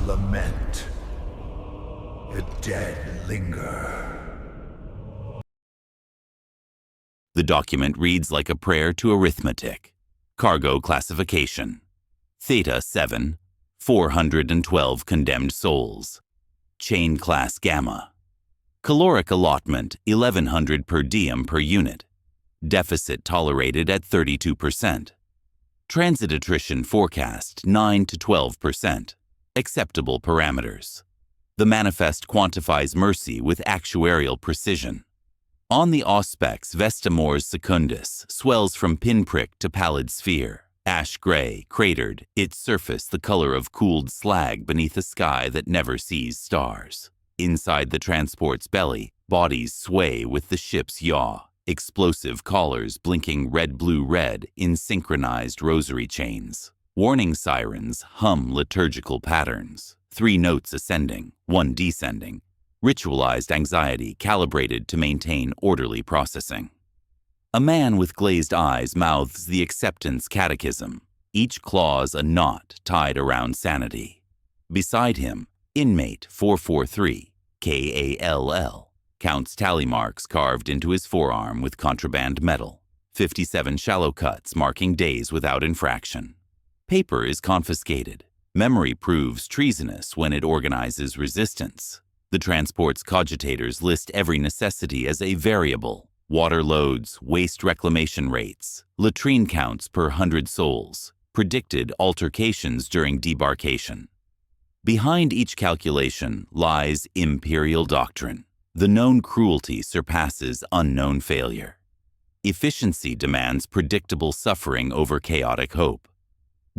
lament. The dead linger. The document reads like a prayer to arithmetic. Cargo classification. Theta 7, 412 condemned souls. Chain class Gamma. Caloric allotment 1100 per diem per unit. Deficit tolerated at 32%. Transit attrition forecast 9 to 12%. Acceptable parameters. The manifest quantifies mercy with actuarial precision. On the auspex, Vestamors secundus swells from pinprick to pallid sphere, ash gray, cratered, its surface the color of cooled slag beneath a sky that never sees stars. Inside the transport's belly, bodies sway with the ship's yaw, explosive collars blinking red-blue-red in synchronized rosary chains. Warning sirens hum liturgical patterns, 3 notes ascending, 1 descending. Ritualized anxiety calibrated to maintain orderly processing. A man with glazed eyes mouths the acceptance catechism, each clause a knot tied around sanity. Beside him, inmate 443, KALL, counts tally marks carved into his forearm with contraband metal, 57 shallow cuts marking days without infraction. Paper is confiscated. Memory proves treasonous when it organizes resistance. The transport's cogitators list every necessity as a variable: water loads, waste reclamation rates, latrine counts per 100 souls, predicted altercations during debarkation. Behind each calculation lies imperial doctrine. The known cruelty surpasses unknown failure. Efficiency demands predictable suffering over chaotic hope.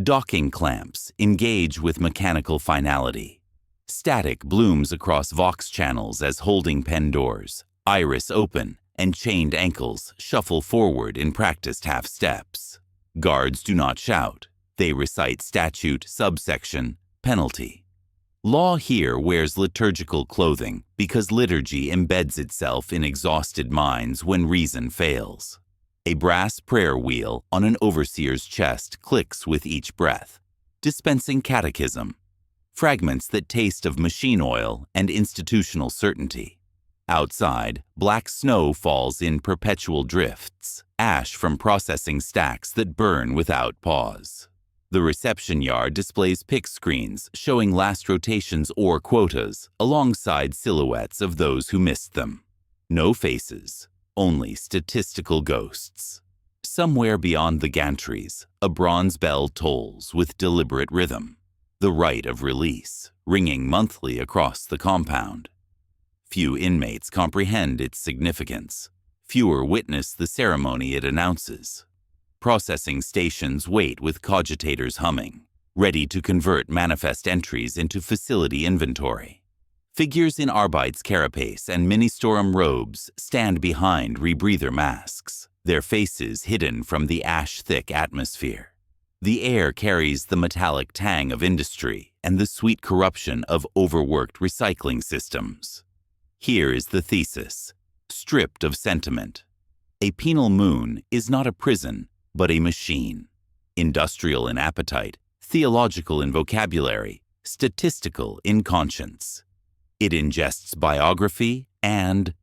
Docking clamps engage with mechanical finality. Static blooms across Vox channels as holding pen doors, iris open, and chained ankles shuffle forward in practiced half steps. Guards do not shout. They recite statute, subsection, penalty. Law here wears liturgical clothing because liturgy embeds itself in exhausted minds when reason fails. A brass prayer wheel on an overseer's chest clicks with each breath, dispensing catechism. Fragments that taste of machine oil and institutional certainty. Outside, black snow falls in perpetual drifts, ash from processing stacks that burn without pause. The reception yard displays pick screens showing last rotations or quotas alongside silhouettes of those who missed them. No faces, only statistical ghosts. Somewhere beyond the gantries, a bronze bell tolls with deliberate rhythm. The rite of release, ringing monthly across the compound. Few inmates comprehend its significance. Fewer witness the ceremony it announces. Processing stations wait with cogitators humming, ready to convert manifest entries into facility inventory. Figures in Arbite's carapace and ministorum robes stand behind rebreather masks, their faces hidden from the ash-thick atmosphere. The air carries the metallic tang of industry and the sweet corruption of overworked recycling systems. Here is the thesis, stripped of sentiment. A penal moon is not a prison, but a machine. Industrial in appetite, theological in vocabulary, statistical in conscience. It ingests biography and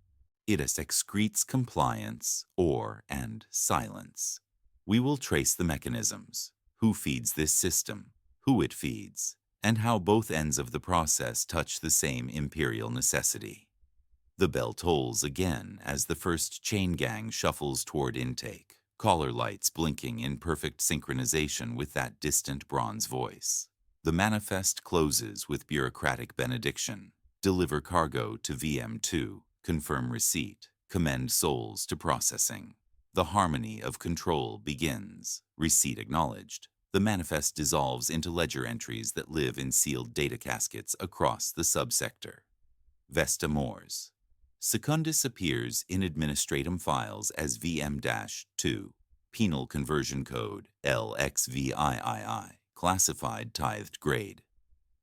it excretes compliance and silence. We will trace the mechanisms. Who feeds this system, who it feeds, and how both ends of the process touch the same imperial necessity. The bell tolls again as the first chain gang shuffles toward intake, collar lights blinking in perfect synchronization with that distant bronze voice. The manifest closes with bureaucratic benediction. Deliver cargo to VM2, confirm receipt, commend souls to processing. The harmony of control begins. Receipt acknowledged. The manifest dissolves into ledger entries that live in sealed data caskets across the subsector. Vestamors. Secundus appears in administratum files as VM-2, penal conversion code LXVIII, classified tithed grade.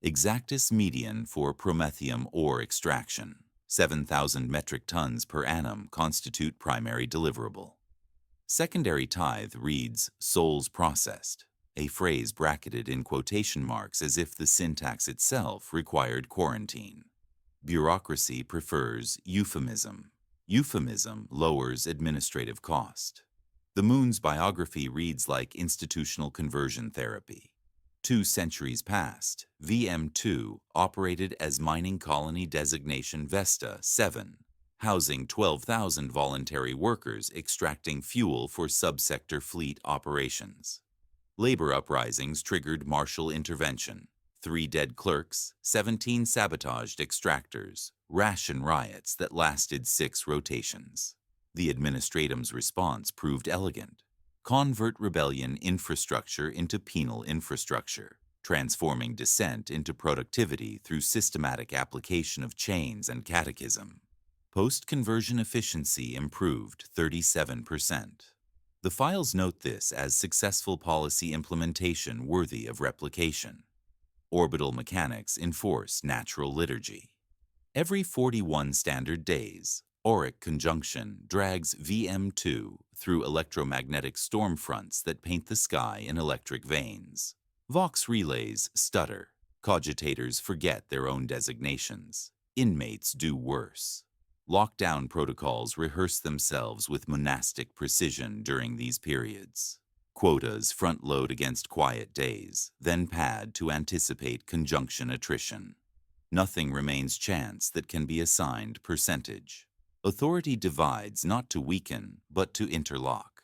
Exactus median for promethium ore extraction. 7,000 metric tons per annum constitute primary deliverable. Secondary tithe reads souls processed, a phrase bracketed in quotation marks as if the syntax itself required quarantine. Bureaucracy prefers euphemism. Euphemism lowers administrative cost. The Moon's biography reads like institutional conversion therapy. 2 centuries past, VM2 operated as Mining Colony Designation Vesta 7, housing 12,000 voluntary workers extracting fuel for subsector fleet operations. Labor uprisings triggered martial intervention. 3 dead clerks, 17 sabotaged extractors, ration riots that lasted 6 rotations. The administratum's response proved elegant. Convert rebellion infrastructure into penal infrastructure, transforming dissent into productivity through systematic application of chains and catechism. Post-conversion efficiency improved 37%. The files note this as successful policy implementation worthy of replication. Orbital mechanics enforce natural liturgy. Every 41 standard days, Auric conjunction drags VM2 through electromagnetic storm fronts that paint the sky in electric veins. Vox relays stutter. Cogitators forget their own designations. Inmates do worse. Lockdown protocols rehearse themselves with monastic precision during these periods. Quotas front-load against quiet days, then pad to anticipate conjunction attrition. Nothing remains chance that can be assigned percentage. Authority divides not to weaken, but to interlock.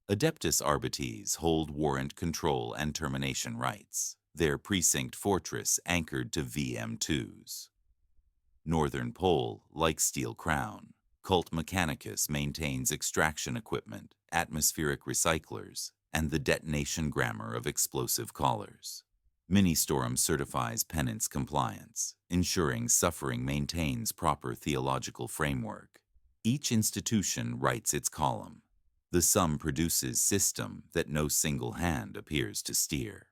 Adeptus arbites hold warrant control and termination rights, their precinct fortress anchored to VM2s. Northern Pole, like Steel Crown, Cult Mechanicus maintains extraction equipment, atmospheric recyclers, and the detonation grammar of explosive collars. Ministorum certifies penance compliance, ensuring suffering maintains proper theological framework. Each institution writes its column. The sum produces system that no single hand appears to steer.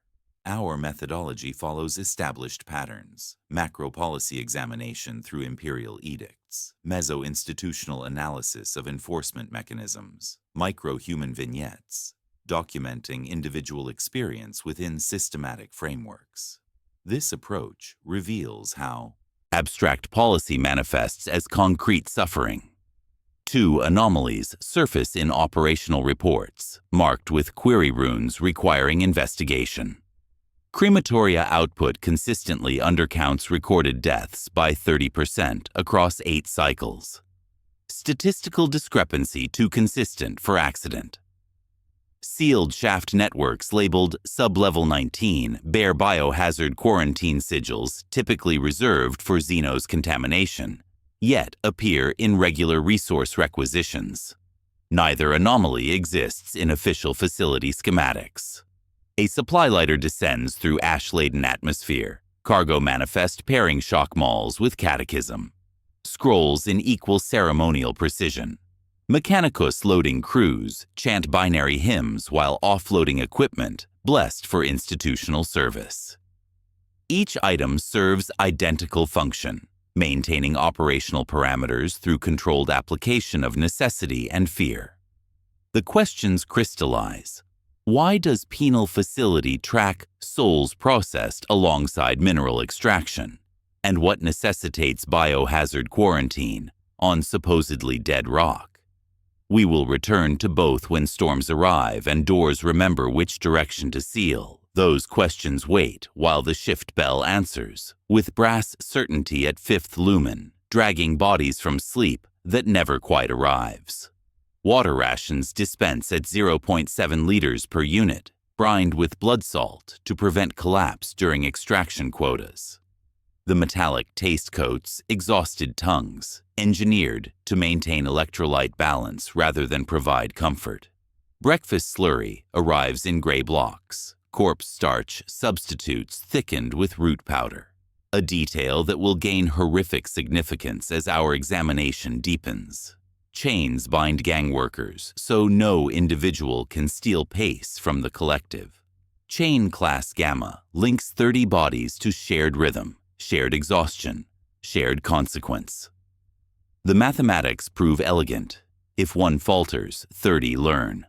Our methodology follows established patterns: macro-policy examination through imperial edicts, meso-institutional analysis of enforcement mechanisms, micro-human vignettes, documenting individual experience within systematic frameworks. This approach reveals how abstract policy manifests as concrete suffering. 2 anomalies surface in operational reports, marked with query runes requiring investigation. Crematoria output consistently undercounts recorded deaths by 30% across 8 cycles. Statistical discrepancy too consistent for accident. Sealed shaft networks labeled Sub-Level 19 bear biohazard quarantine sigils typically reserved for Xenos contamination, yet appear in regular resource requisitions. Neither anomaly exists in official facility schematics. A supply lighter descends through ash-laden atmosphere. Cargo manifest pairing shock malls with catechism. Scrolls in equal ceremonial precision. Mechanicus loading crews chant binary hymns while offloading equipment blessed for institutional service. Each item serves identical function, maintaining operational parameters through controlled application of necessity and fear. The questions crystallize. Why does penal facility track souls processed alongside mineral extraction? And what necessitates biohazard quarantine on supposedly dead rock? We will return to both when storms arrive and doors remember which direction to seal. Those questions wait while the shift bell answers, with brass certainty at 5th lumen, dragging bodies from sleep that never quite arrives. Water rations dispense at 0.7 liters per unit, brined with blood salt to prevent collapse during extraction quotas. The metallic taste coats exhausted tongues, engineered to maintain electrolyte balance rather than provide comfort. Breakfast slurry arrives in gray blocks, corpse starch substitutes thickened with root powder, a detail that will gain horrific significance as our examination deepens. Chains bind gang workers, so no individual can steal pace from the collective. Chain Class Gamma links 30 bodies to shared rhythm, shared exhaustion, shared consequence. The mathematics prove elegant. If one falters, 30 learn.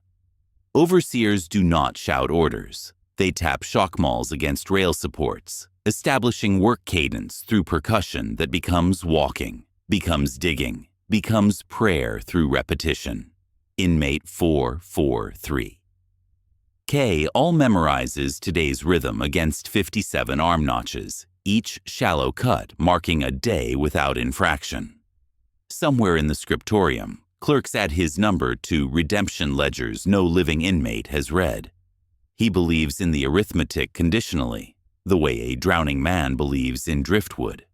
Overseers do not shout orders. They tap shock mauls against rail supports, establishing work cadence through percussion that becomes walking, becomes digging, becomes prayer through repetition. Inmate 443. K all memorizes today's rhythm against 57 arm notches, each shallow cut marking a day without infraction. Somewhere in the scriptorium, clerks add his number to redemption ledgers no living inmate has read. He believes in the arithmetic conditionally, the way a drowning man believes in driftwood.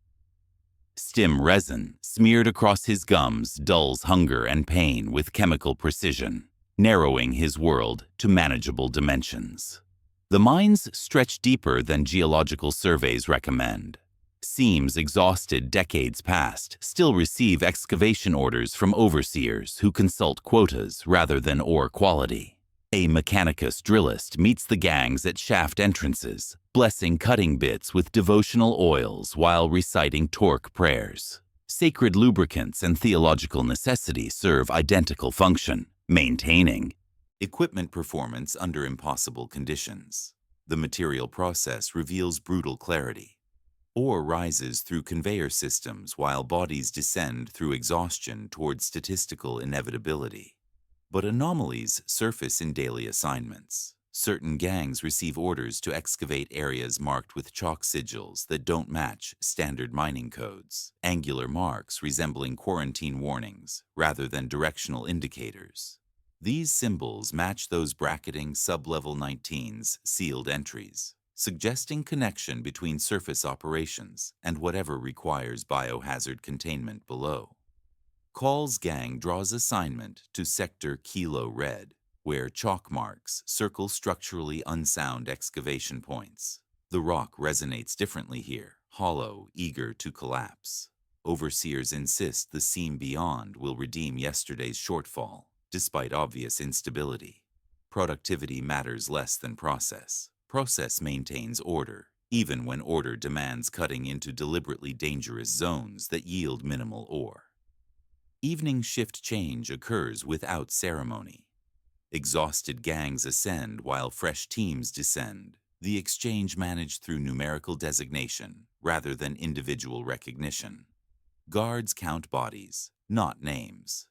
Stim resin smeared across his gums dulls hunger and pain with chemical precision, narrowing his world to manageable dimensions. The mines stretch deeper than geological surveys recommend. Seams exhausted decades past still receive excavation orders from overseers who consult quotas rather than ore quality. A mechanicus drillist meets the gangs at shaft entrances, blessing cutting bits with devotional oils while reciting torque prayers. Sacred lubricants and theological necessity serve identical function, maintaining equipment performance under impossible conditions. The material process reveals brutal clarity. Ore rises through conveyor systems while bodies descend through exhaustion toward statistical inevitability. But anomalies surface in daily assignments. Certain gangs receive orders to excavate areas marked with chalk sigils that don't match standard mining codes, angular marks resembling quarantine warnings rather than directional indicators. These symbols match those bracketing sub-level 19's sealed entries, suggesting connection between surface operations and whatever requires biohazard containment below. Call's gang draws assignment to Sector Kilo Red, where chalk marks circle structurally unsound excavation points. The rock resonates differently here, hollow, eager to collapse. Overseers insist the seam beyond will redeem yesterday's shortfall, despite obvious instability. Productivity matters less than process. Process maintains order, even when order demands cutting into deliberately dangerous zones that yield minimal ore. Evening shift change occurs without ceremony. Exhausted gangs ascend while fresh teams descend, the exchange managed through numerical designation rather than individual recognition. Guards count bodies, not names.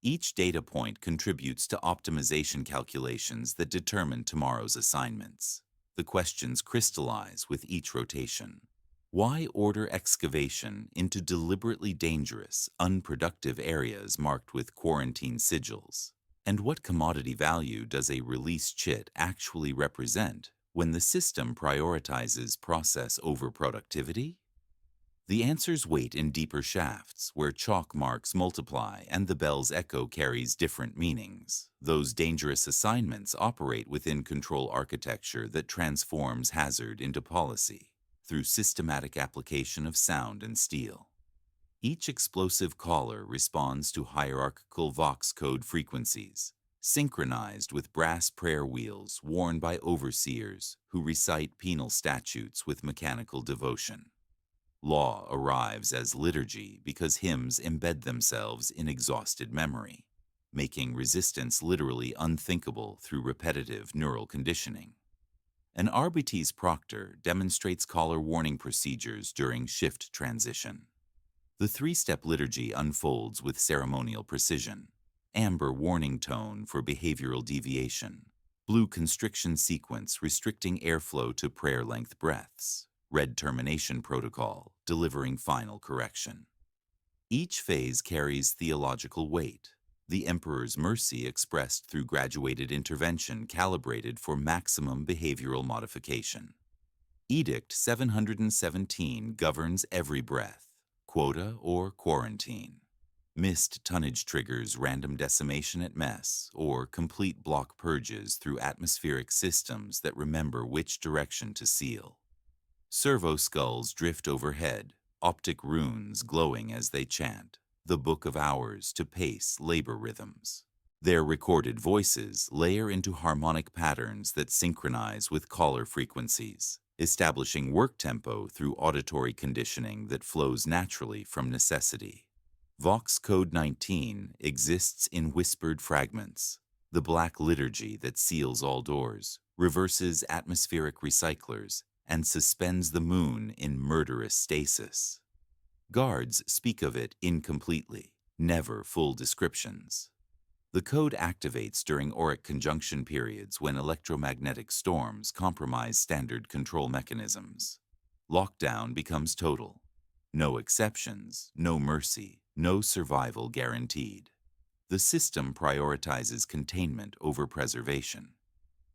Each data point contributes to optimization calculations that determine tomorrow's assignments. The questions crystallize with each rotation. Why order excavation into deliberately dangerous, unproductive areas marked with quarantine sigils? And what commodity value does a release chit actually represent when the system prioritizes process over productivity? The answers wait in deeper shafts where chalk marks multiply and the bell's echo carries different meanings. Those dangerous assignments operate within control architecture that transforms hazard into policy through systematic application of sound and steel. Each explosive caller responds to hierarchical Vox code frequencies, synchronized with brass prayer wheels worn by overseers who recite penal statutes with mechanical devotion. Law arrives as liturgy because hymns embed themselves in exhausted memory, making resistance literally unthinkable through repetitive neural conditioning. An Arbites proctor demonstrates caller warning procedures during shift transition. The three-step liturgy unfolds with ceremonial precision: amber warning tone for behavioral deviation, blue constriction sequence restricting airflow to prayer-length breaths, red termination protocol delivering final correction. Each phase carries theological weight, the Emperor's mercy expressed through graduated intervention calibrated for maximum behavioral modification. Edict 717 governs every breath, quota or quarantine. Missed tonnage triggers random decimation at mess or complete block purges through atmospheric systems that remember which direction to seal. Servo skulls drift overhead, optic runes glowing as they chant, the book of hours to pace labor rhythms. Their recorded voices layer into harmonic patterns that synchronize with caller frequencies, establishing work tempo through auditory conditioning that flows naturally from necessity. Vox Code 19 exists in whispered fragments, the black liturgy that seals all doors, reverses atmospheric recyclers, and suspends the moon in murderous stasis. Guards speak of it incompletely, never full descriptions. The code activates during auric conjunction periods when electromagnetic storms compromise standard control mechanisms. Lockdown becomes total. No exceptions, no mercy, no survival guaranteed. The system prioritizes containment over preservation.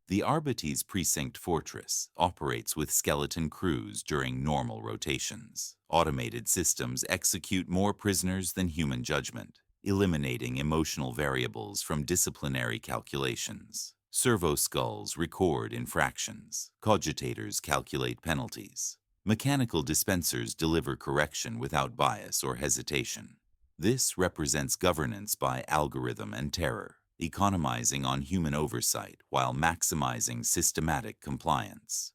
The Arbites Precinct Fortress operates with skeleton crews during normal rotations. Automated systems execute more prisoners than human judgment, eliminating emotional variables from disciplinary calculations. Servo skulls record infractions. Cogitators calculate penalties. Mechanical dispensers deliver correction without bias or hesitation. This represents governance by algorithm and terror, economizing on human oversight while maximizing systematic compliance.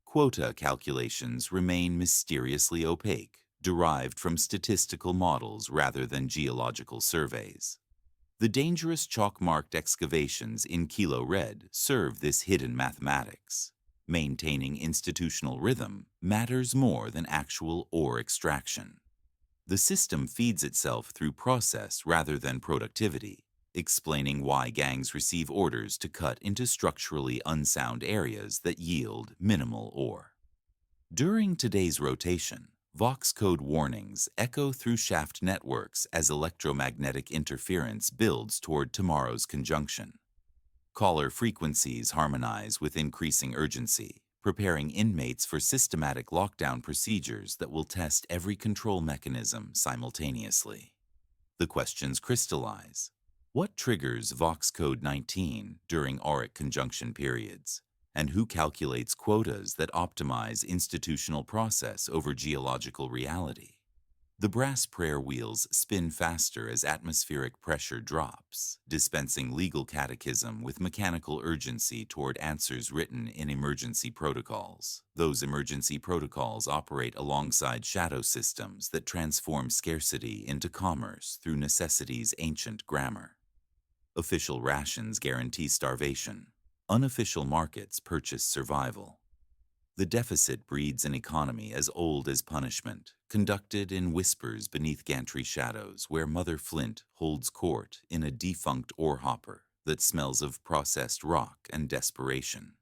Quota calculations remain mysteriously opaque, derived from statistical models rather than geological surveys. The dangerous chalk-marked excavations in Kilo Red serve this hidden mathematics. Maintaining institutional rhythm matters more than actual ore extraction. The system feeds itself through process rather than productivity, explaining why gangs receive orders to cut into structurally unsound areas that yield minimal ore. During today's rotation, Vox code warnings echo through shaft networks as electromagnetic interference builds toward tomorrow's conjunction. Caller frequencies harmonize with increasing urgency, preparing inmates for systematic lockdown procedures that will test every control mechanism simultaneously. The questions crystallize. What triggers Vox Code 19 during auric conjunction periods? And who calculates quotas that optimize institutional process over geological reality? The brass prayer wheels spin faster as atmospheric pressure drops, dispensing legal catechism with mechanical urgency toward answers written in emergency protocols. Those emergency protocols operate alongside shadow systems that transform scarcity into commerce through necessity's ancient grammar. Official rations guarantee starvation. Unofficial markets purchase survival. The deficit breeds an economy as old as punishment, conducted in whispers beneath gantry shadows where Mother Flint holds court in a defunct ore hopper that smells of processed rock and desperation.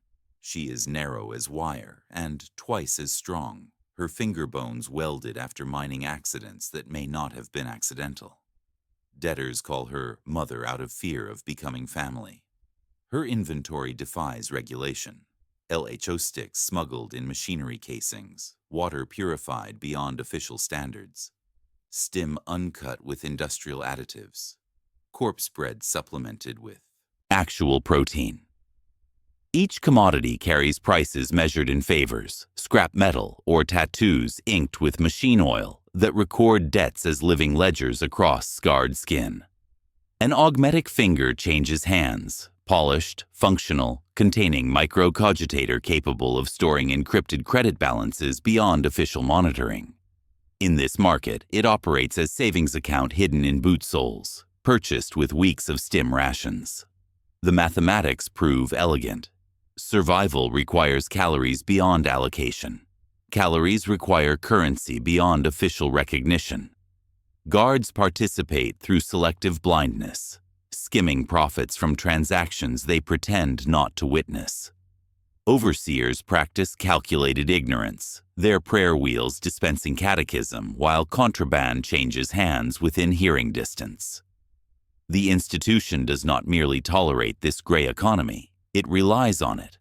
She is narrow as wire and twice as strong, her finger bones welded after mining accidents that may not have been accidental. Debtors call her Mother out of fear of becoming family. Her inventory defies regulation. LHO sticks smuggled in machinery casings, water purified beyond official standards, stim uncut with industrial additives, corpse bread supplemented with actual protein. Each commodity carries prices measured in favors, scrap metal, or tattoos inked with machine oil that record debts as living ledgers across scarred skin. An augmetic finger changes hands, polished, functional, containing microcogitator capable of storing encrypted credit balances beyond official monitoring. In this market, it operates as savings account hidden in boot soles, purchased with weeks of stim rations. The mathematics prove elegant. Survival requires calories beyond allocation. Calories require currency beyond official recognition. Guards participate through selective blindness, skimming profits from transactions they pretend not to witness. Overseers practice calculated ignorance, their prayer wheels dispensing catechism while contraband changes hands within hearing distance. The institution does not merely tolerate this gray economy, it relies on it.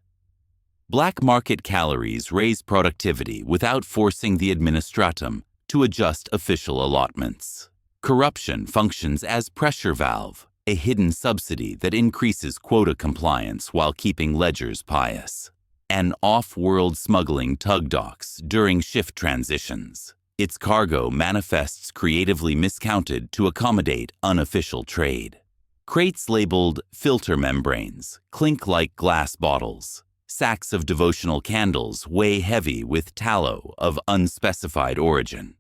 Black market calories raise productivity without forcing the administratum to adjust official allotments. Corruption functions as pressure valve, a hidden subsidy that increases quota compliance while keeping ledgers pious. An off-world smuggling tug docks during shift transitions. Its cargo manifests creatively miscounted to accommodate unofficial trade. Crates labeled filter membranes clink like glass bottles. Sacks of devotional candles weigh heavy with tallow of unspecified origin.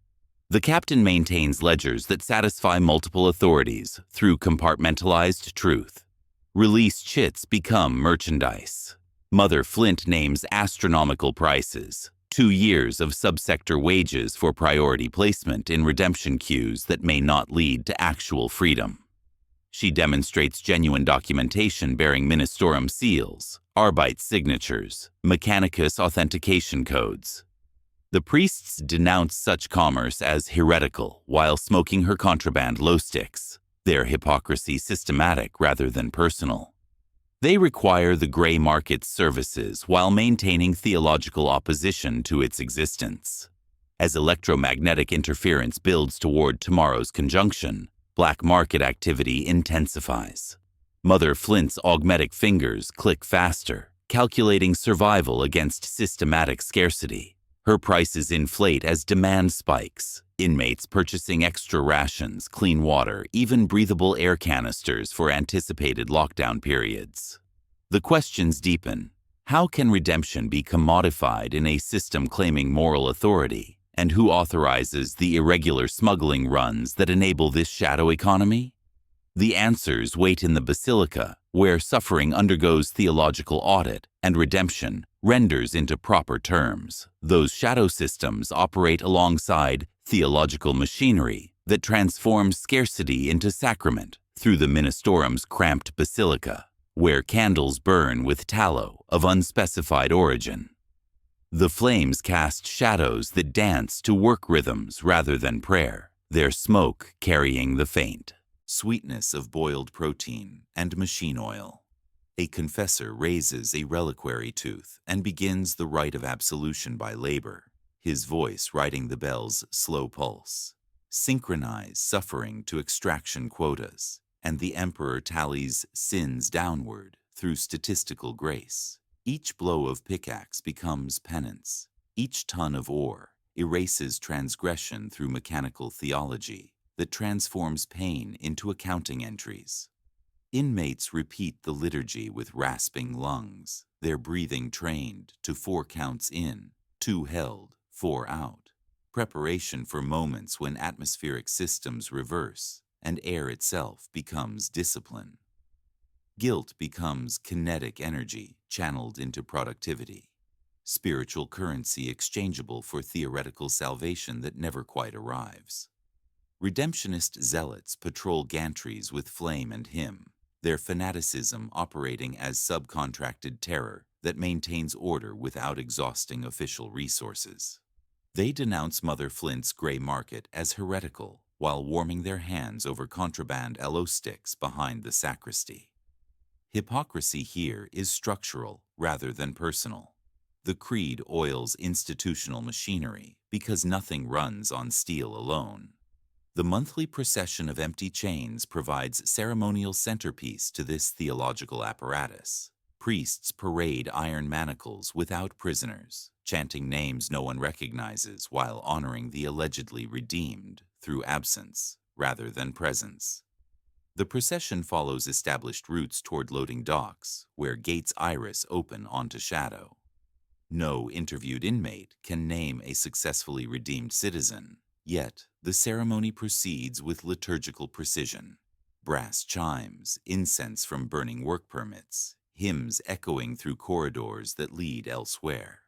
The captain maintains ledgers that satisfy multiple authorities through compartmentalized truth. Released chits become merchandise. Mother Flint names astronomical prices, 2 years of subsector wages for priority placement in redemption queues that may not lead to actual freedom. She demonstrates genuine documentation bearing Ministorum seals, Arbite signatures, Mechanicus authentication codes. The priests denounce such commerce as heretical while smoking her contraband glow sticks, their hypocrisy systematic rather than personal. They require the gray market's services while maintaining theological opposition to its existence. As electromagnetic interference builds toward tomorrow's conjunction, black market activity intensifies. Mother Flint's augmetic fingers click faster, calculating survival against systematic scarcity. Her prices inflate as demand spikes, inmates purchasing extra rations, clean water, even breathable air canisters for anticipated lockdown periods. The questions deepen. How can redemption be commodified in a system claiming moral authority? And who authorizes the irregular smuggling runs that enable this shadow economy? The answers wait in the Basilica, where suffering undergoes theological audit and redemption renders into proper terms. Those shadow systems operate alongside theological machinery that transforms scarcity into sacrament through the Ministorum's cramped basilica, where candles burn with tallow of unspecified origin. The flames cast shadows that dance to work rhythms rather than prayer, their smoke carrying the faint sweetness of boiled protein and machine oil. A confessor raises a reliquary tooth and begins the rite of absolution by labor, his voice riding the bell's slow pulse. Synchronize suffering to extraction quotas, and the emperor tallies sins downward through statistical grace. Each blow of pickaxe becomes penance. Each ton of ore erases transgression through mechanical theology that transforms pain into accounting entries. Inmates repeat the liturgy with rasping lungs, their breathing trained to 4 counts in, 2 held, 4 out. Preparation for moments when atmospheric systems reverse and air itself becomes discipline. Guilt becomes kinetic energy channeled into productivity, spiritual currency exchangeable for theoretical salvation that never quite arrives. Redemptionist zealots patrol gantries with flame and hymn, their fanaticism operating as subcontracted terror that maintains order without exhausting official resources. They denounce Mother Flint's gray market as heretical while warming their hands over contraband glow sticks behind the sacristy. Hypocrisy here is structural rather than personal. The creed oils institutional machinery because nothing runs on steel alone. The monthly procession of empty chains provides ceremonial centerpiece to this theological apparatus. Priests parade iron manacles without prisoners, chanting names no one recognizes while honoring the allegedly redeemed through absence rather than presence. The procession follows established routes toward loading docks, where gates iris open onto shadow. No interviewed inmate can name a successfully redeemed citizen, yet the ceremony proceeds with liturgical precision. Brass chimes, incense from burning work permits, hymns echoing through corridors that lead elsewhere.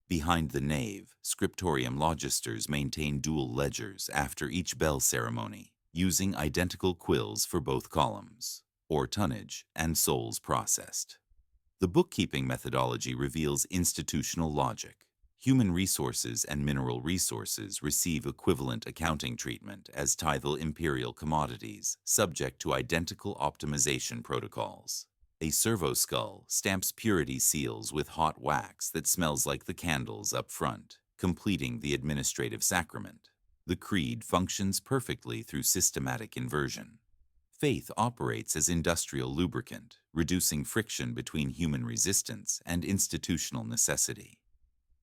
Behind the nave, scriptorium logisters maintain dual ledgers after each bell ceremony, using identical quills for both columns, or tonnage and souls processed. The bookkeeping methodology reveals institutional logic. Human resources and mineral resources receive equivalent accounting treatment as tithal imperial commodities, subject to identical optimization protocols. A servo skull stamps purity seals with hot wax that smells like the candles up front, completing the administrative sacrament. The creed functions perfectly through systematic inversion. Faith operates as industrial lubricant, reducing friction between human resistance and institutional necessity.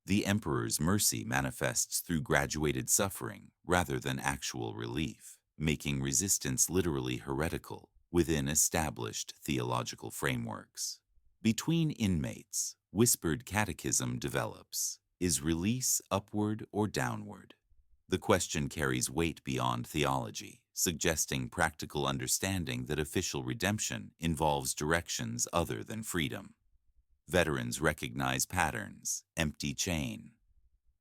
The emperor's mercy manifests through graduated suffering rather than actual relief, making resistance literally heretical within established theological frameworks. Between inmates, whispered catechism develops. Is release upward or downward? The question carries weight beyond theology, suggesting practical understanding that official redemption involves directions other than freedom. Veterans recognize patterns, empty chain.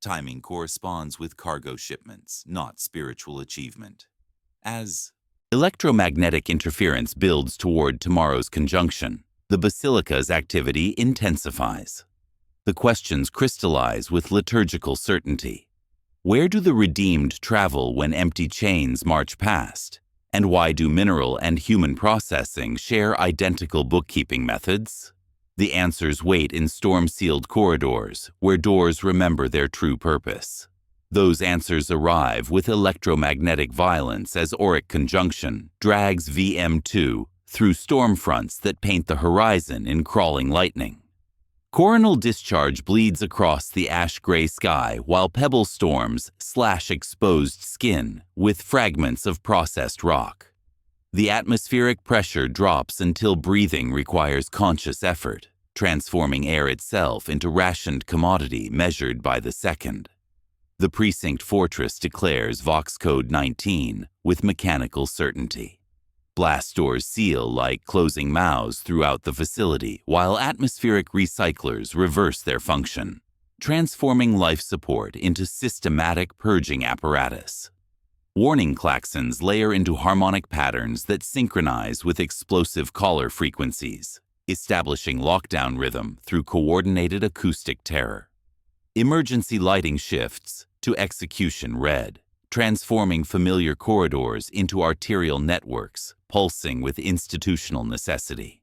Timing corresponds with cargo shipments, not spiritual achievement. As electromagnetic interference builds toward tomorrow's conjunction, the basilica's activity intensifies. The questions crystallize with liturgical certainty. Where do the redeemed travel when empty chains march past? And why do mineral and human processing share identical bookkeeping methods? The answers wait in storm-sealed corridors where doors remember their true purpose. Those answers arrive with electromagnetic violence as Auric conjunction drags VM2 through storm fronts that paint the horizon in crawling lightning. Coronal discharge bleeds across the ash-gray sky while pebble storms slash exposed skin with fragments of processed rock. The atmospheric pressure drops until breathing requires conscious effort, transforming air itself into rationed commodity measured by the second. The precinct fortress declares Vox Code 19 with mechanical certainty. Blast doors seal like closing mouths throughout the facility, while atmospheric recyclers reverse their function, transforming life support into systematic purging apparatus. Warning klaxons layer into harmonic patterns that synchronize with explosive caller frequencies, establishing lockdown rhythm through coordinated acoustic terror. Emergency lighting shifts to execution red, transforming familiar corridors into arterial networks pulsing with institutional necessity.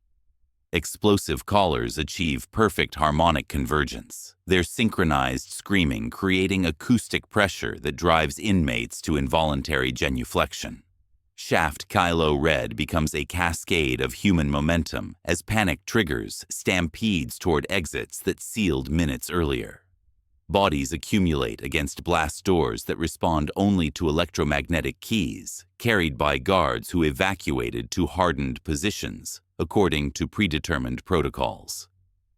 Explosive callers achieve perfect harmonic convergence, their synchronized screaming creating acoustic pressure that drives inmates to involuntary genuflection. Shaft Kylo Red becomes a cascade of human momentum as panic triggers stampedes toward exits that sealed minutes earlier. Bodies accumulate against blast doors that respond only to electromagnetic keys, carried by guards who evacuated to hardened positions, according to predetermined protocols.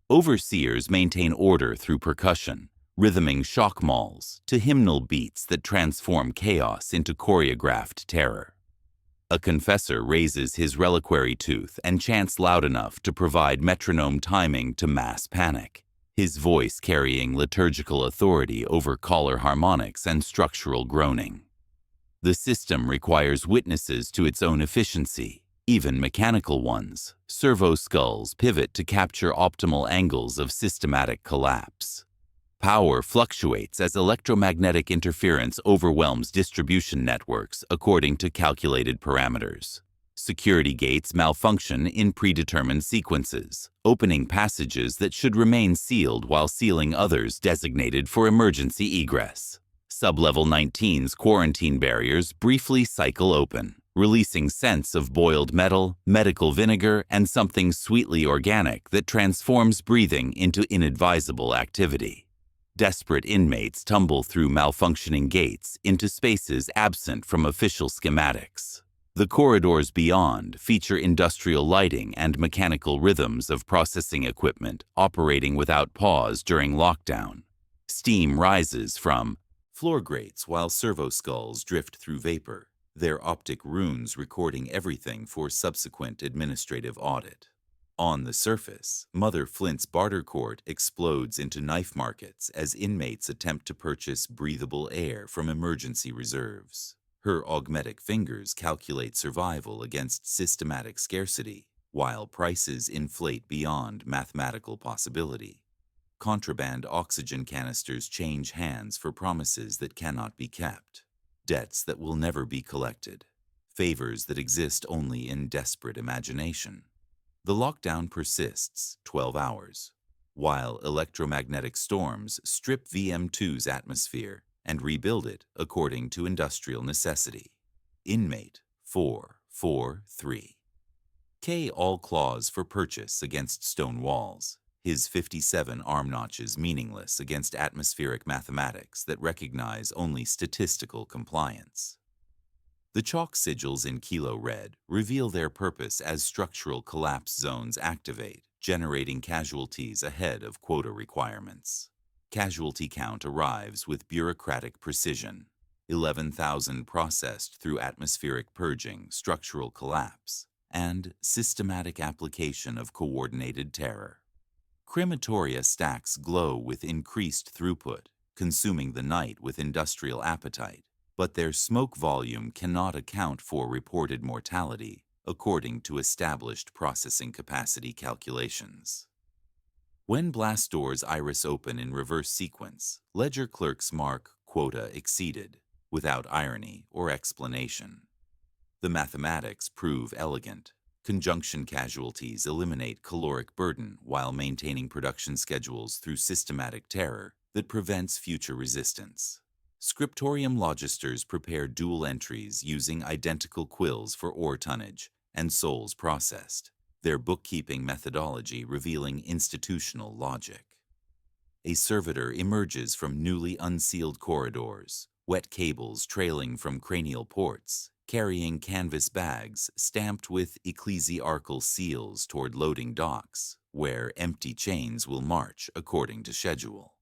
Overseers maintain order through percussion, rhythming shock mauls to hymnal beats that transform chaos into choreographed terror. A confessor raises his reliquary tooth and chants loud enough to provide metronome timing to mass panic, his voice carrying liturgical authority over caller harmonics and structural groaning. The system requires witnesses to its own efficiency, even mechanical ones. Servo skulls pivot to capture optimal angles of systematic collapse. Power fluctuates as electromagnetic interference overwhelms distribution networks according to calculated parameters. Security gates malfunction in predetermined sequences, opening passages that should remain sealed while sealing others designated for emergency egress. Sublevel 19's quarantine barriers briefly cycle open, releasing scents of boiled metal, medical vinegar, and something sweetly organic that transforms breathing into inadvisable activity. Desperate inmates tumble through malfunctioning gates into spaces absent from official schematics. The corridors beyond feature industrial lighting and mechanical rhythms of processing equipment operating without pause during lockdown. Steam rises from floor grates while servo skulls drift through vapor, their optic runes recording everything for subsequent administrative audit. On the surface, Mother Flint's barter court explodes into knife markets as inmates attempt to purchase breathable air from emergency reserves. Her augmetic fingers calculate survival against systematic scarcity, while prices inflate beyond mathematical possibility. Contraband oxygen canisters change hands for promises that cannot be kept, debts that will never be collected, favors that exist only in desperate imagination. The lockdown persists 12 hours, while electromagnetic storms strip VM2's atmosphere and rebuild it according to industrial necessity. Inmate 443. K all claws for purchase against stone walls, his 57 arm notches meaningless against atmospheric mathematics that recognize only statistical compliance. The chalk sigils in Kilo Red reveal their purpose as structural collapse zones activate, generating casualties ahead of quota requirements. Casualty count arrives with bureaucratic precision. 11,000 processed through atmospheric purging, structural collapse, and systematic application of coordinated terror. Crematoria stacks glow with increased throughput, consuming the night with industrial appetite, but their smoke volume cannot account for reported mortality, according to established processing capacity calculations. When blast doors iris open in reverse sequence, ledger clerks mark quota exceeded, without irony or explanation. The mathematics prove elegant. Conjunction casualties eliminate caloric burden while maintaining production schedules through systematic terror that prevents future resistance. Scriptorium logisters prepare dual entries using identical quills for ore tonnage and souls processed, their bookkeeping methodology revealing institutional logic. A servitor emerges from newly unsealed corridors, wet cables trailing from cranial ports, carrying canvas bags stamped with ecclesiarchal seals toward loading docks, where empty chains will march according to schedule.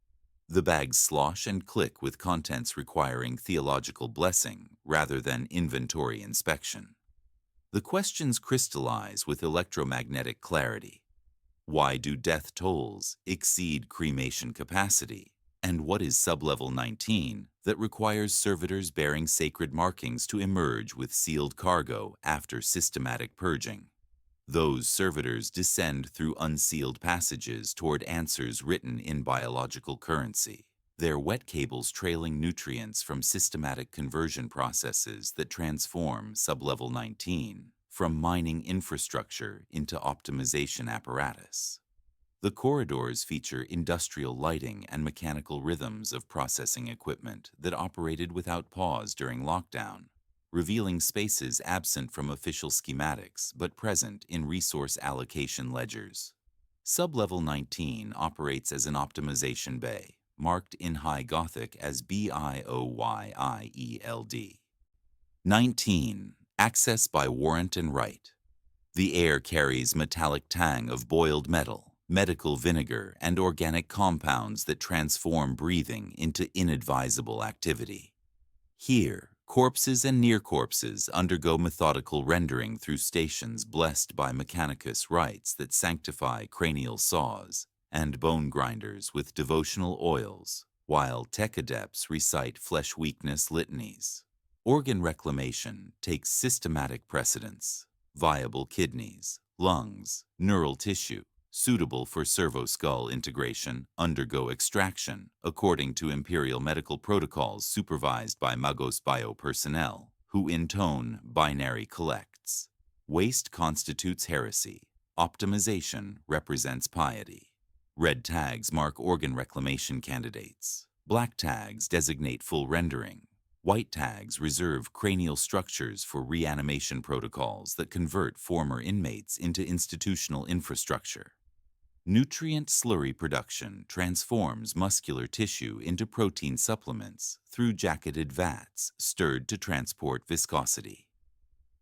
The bags slosh and click with contents requiring theological blessing rather than inventory inspection. The questions crystallize with electromagnetic clarity. Why do death tolls exceed cremation capacity? And what is sublevel 19 that requires servitors bearing sacred markings to emerge with sealed cargo after systematic purging? Those servitors descend through unsealed passages toward answers written in biological currency, their wet cables trailing nutrients from systematic conversion processes that transform sublevel 19 from mining infrastructure into optimization apparatus. The corridors feature industrial lighting and mechanical rhythms of processing equipment that operated without pause during lockdown, revealing spaces absent from official schematics but present in resource allocation ledgers. Sublevel 19 operates as an optimization bay, marked in High Gothic as BIOYIELD. 19. Access by warrant and right. The air carries metallic tang of boiled metal, medical vinegar, and organic compounds that transform breathing into inadvisable activity. Here, corpses and near-corpses undergo methodical rendering through stations blessed by mechanicus rites that sanctify cranial saws and bone grinders with devotional oils, while tech adepts recite flesh weakness litanies. Organ reclamation takes systematic precedence. Viable kidneys, lungs, neural tissue, suitable for servo-skull integration, undergo extraction, according to Imperial medical protocols supervised by Magos Bio personnel, who intone binary collects. Waste constitutes heresy. Optimization represents piety. Red tags mark organ reclamation candidates. Black tags designate full rendering. White tags reserve cranial structures for reanimation protocols that convert former inmates into institutional infrastructure. Nutrient slurry production transforms muscular tissue into protein supplements through jacketed vats stirred to transport viscosity.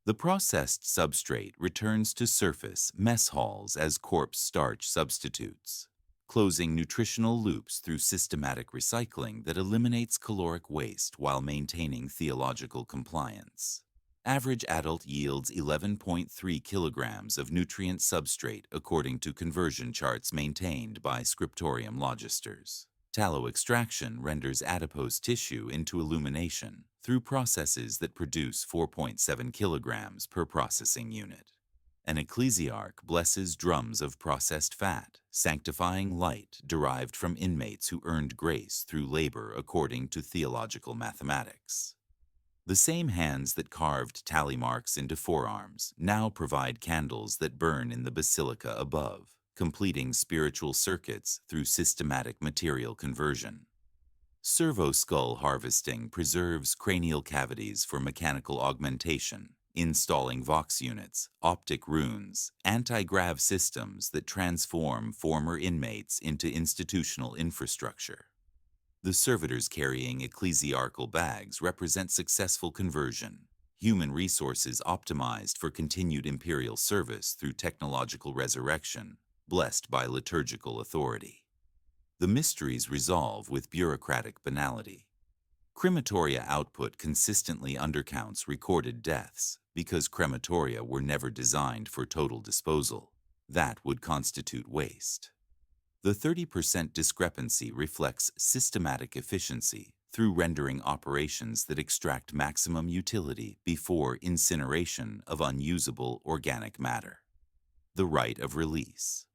The processed substrate returns to surface mess halls as corpse starch substitutes, closing nutritional loops through systematic recycling that eliminates caloric waste while maintaining theological compliance. Average adult yields 11.3 kilograms of nutrient substrate according to conversion charts maintained by Scriptorium logisters. Tallow extraction renders adipose tissue into illumination through processes that produce 4.7 kilograms per processing unit. An ecclesiarch blesses drums of processed fat, sanctifying light derived from inmates who earned grace through labor according to theological mathematics. The same hands that carved tally marks into forearms now provide candles that burn in the basilica above, completing spiritual circuits through systematic material conversion. Servo-skull harvesting preserves cranial cavities for mechanical augmentation, installing Vox units, optic runes, anti-grav systems that transform former inmates into institutional infrastructure. The servitors carrying ecclesiarchal bags represent successful conversion, human resources optimized for continued imperial service through technological resurrection, blessed by liturgical authority. The mysteries resolve with bureaucratic banality. Crematoria output consistently undercounts recorded deaths because crematoria were never designed for total disposal. That would constitute waste. The 30% discrepancy reflects systematic efficiency through rendering operations that extract maximum utility before incineration of unusable organic matter. The right of release.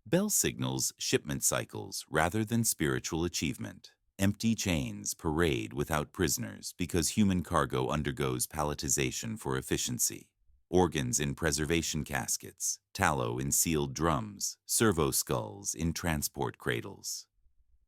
Bell signals shipment cycles rather than spiritual achievement. Empty chains parade without prisoners because human cargo undergoes palletization for efficiency. Organs in preservation caskets, tallow in sealed drums, servo skulls in transport cradles.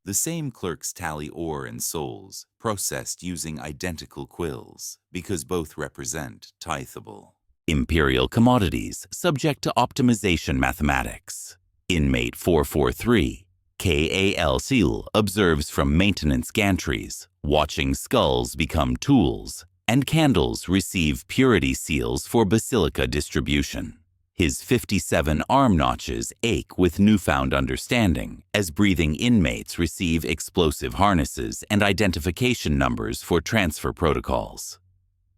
The same clerks tally ore and souls, processed using identical quills, because both represent tithable. Imperial commodities subject to optimization mathematics. Inmate 443, KAL Seal, observes from maintenance gantries, watching skulls become tools, and candles receive purity seals for basilica distribution. His 57 arm notches ache with newfound understanding as breathing inmates receive explosive harnesses and identification numbers for transfer protocols.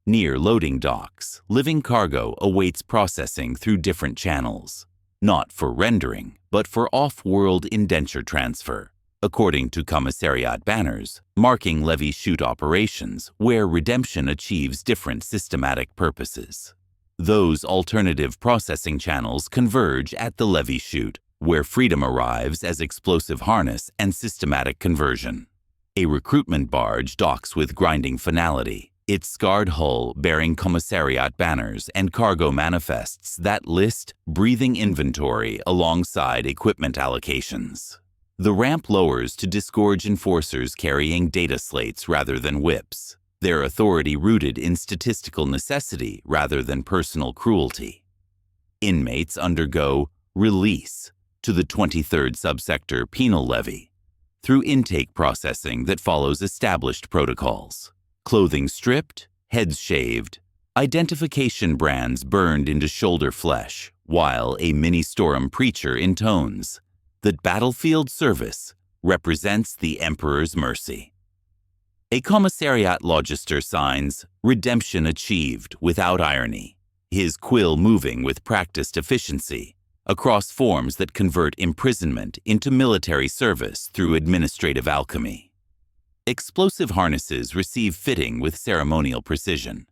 Near loading docks, living cargo awaits processing through different channels, not for rendering, but for off-world indenture transfer, according to commissariat banners, marking levy chute operations where redemption achieves different systematic purposes. Those alternative processing channels converge at the levy chute, where freedom arrives as explosive harness and systematic conversion. A recruitment barge docks with grinding finality, its scarred hull bearing commissariat banners and cargo manifests that list breathing inventory alongside equipment allocations. The ramp lowers to disgorge enforcers carrying data slates rather than whips, their authority rooted in statistical necessity rather than personal cruelty. Inmates undergo release to the 23rd subsector penal levy through intake processing that follows established protocols. Clothing stripped, heads shaved, identification brands burned into shoulder flesh, while a ministorum preacher intones that battlefield service represents the Emperor's mercy. A commissariat logister signs, "Redemption achieved without irony," his quill moving with practiced efficiency across forms that convert imprisonment into military service through administrative alchemy. Explosive harnesses receive fitting with ceremonial precision.